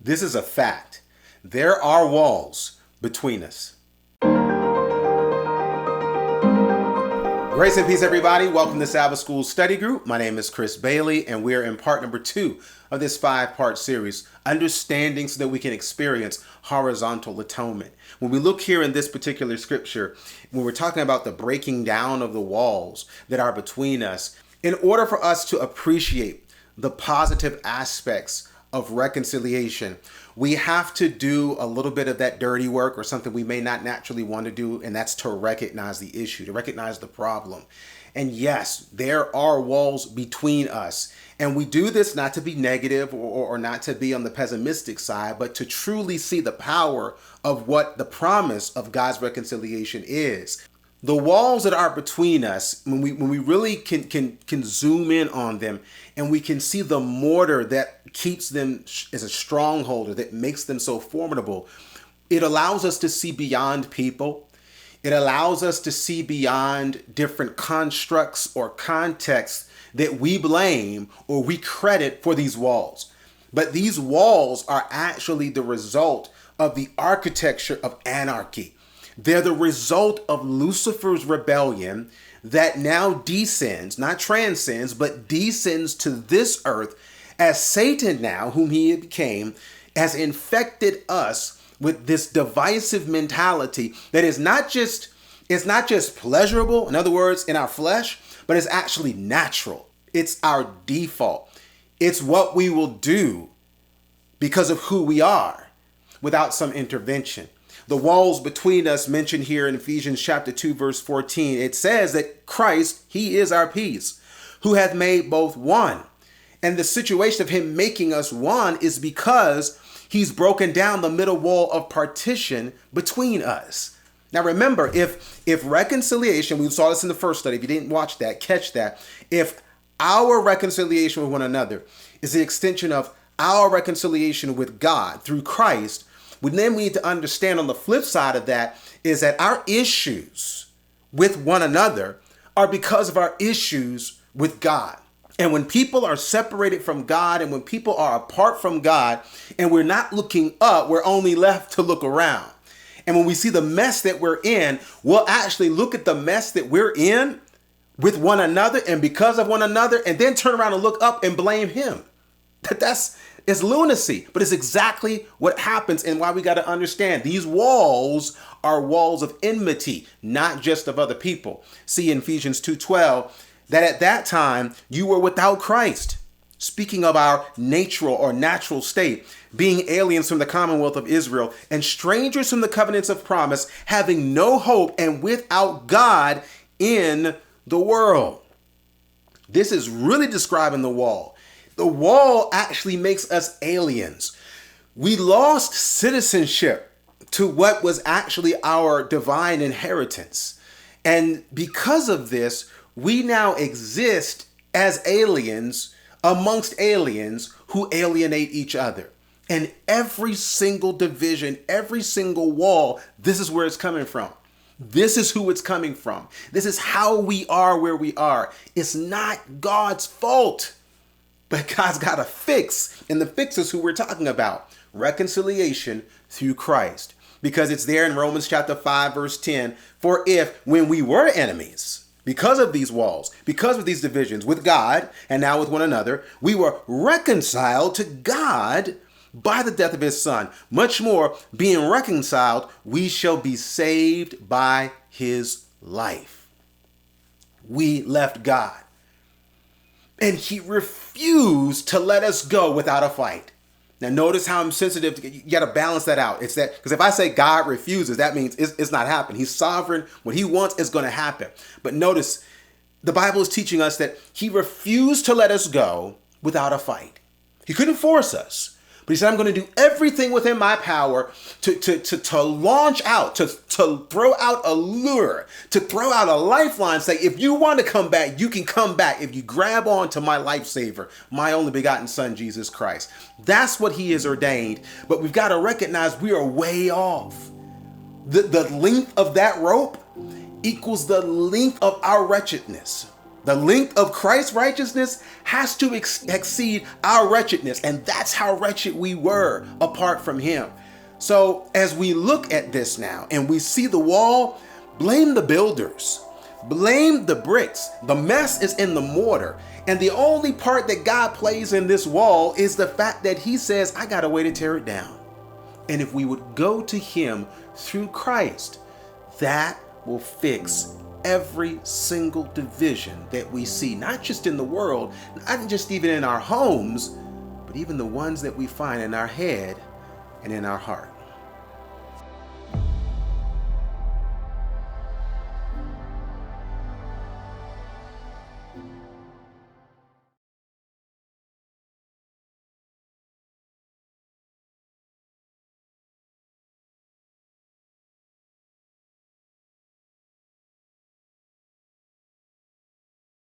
This is a fact. There are walls between us. Grace and peace, everybody. Welcome to Sabbath School Study Group. My name is Chris Bailey, and we are in part number 2 of this 5-part series, Understanding so that we can experience horizontal atonement. When we look here in this particular scripture, when we're talking about the breaking down of the walls that are between us, in order for us to appreciate the positive aspects of reconciliation, we have to do a little bit of that dirty work, or something we may not naturally want to do, and that's to recognize the issue, to recognize the problem. And yes, there are walls between us. And we do this not to be negative or not to be on the pessimistic side, but to truly see the power of what the promise of God's reconciliation is. The walls that are between us, when we really can zoom in on them, and we can see the mortar that keeps them as a stronghold, or that makes them so formidable, it allows us to see beyond people. It allows us to see beyond different constructs or contexts that we blame or we credit for these walls. But these walls are actually the result of the architecture of anarchy. They're the result of Lucifer's rebellion that now descends, not transcends, but descends to this earth, as Satan now, whom he became, has infected us with this divisive mentality that is not just pleasurable, in other words, in our flesh, but it's actually natural. It's our default. It's what we will do because of who we are without some intervention. The walls between us mentioned here in Ephesians chapter 2, verse 14, it says that Christ, he is our peace, who hath made both one. And the situation of him making us one is because he's broken down the middle wall of partition between us. Now remember, if reconciliation, we saw this in the first study, if you didn't watch that, catch that. If our reconciliation with one another is the extension of our reconciliation with God through Christ, then we need to understand on the flip side of that is that our issues with one another are because of our issues with God. And when people are separated from God, and when people are apart from God, and we're not looking up, we're only left to look around. And when we see the mess that we're in, we'll actually look at the mess that we're in with one another and because of one another, and then turn around and look up and blame him. It's lunacy, but it's exactly what happens, and why we got to understand these walls are walls of enmity, not just of other people. See in Ephesians 2:12 that at that time you were without Christ, speaking of our natural state, being aliens from the commonwealth of Israel and strangers from the covenants of promise, having no hope and without God in the world. This is really describing the wall. The wall actually makes us aliens. We lost citizenship to what was actually our divine inheritance. And because of this, we now exist as aliens amongst aliens who alienate each other. And every single division, every single wall, this is where it's coming from. This is who it's coming from. This is how we are where we are. It's not God's fault. But God's got a fix, and the fix is who we're talking about. Reconciliation through Christ. Because it's there in Romans chapter 5, verse 10. For if, when we were enemies, because of these walls, because of these divisions with God, and now with one another, we were reconciled to God by the death of his son. Much more, being reconciled, we shall be saved by his life. We left God. And he refused to let us go without a fight. Now notice how I'm sensitive. You got to balance that out. It's that because if I say God refuses, that means it's not happening. He's sovereign. What he wants is going to happen. But notice the Bible is teaching us that he refused to let us go without a fight. He couldn't force us. But he said, I'm going to do everything within my power to launch out, to throw out a lure, to throw out a lifeline. Say, if you want to come back, you can come back if you grab on to my lifesaver, my only begotten son, Jesus Christ. That's what he has ordained. But we've got to recognize we are way off. The length of that rope equals the length of our wretchedness. The length of Christ's righteousness has to exceed our wretchedness, and that's how wretched we were apart from him. So as we look at this now and we see the wall, blame the builders, blame the bricks. The mess is in the mortar. And the only part that God plays in this wall is the fact that he says, I got a way to tear it down. And if we would go to him through Christ, that will fix every single division that we see, not just in the world, not just even in our homes, but even the ones that we find in our head and in our heart.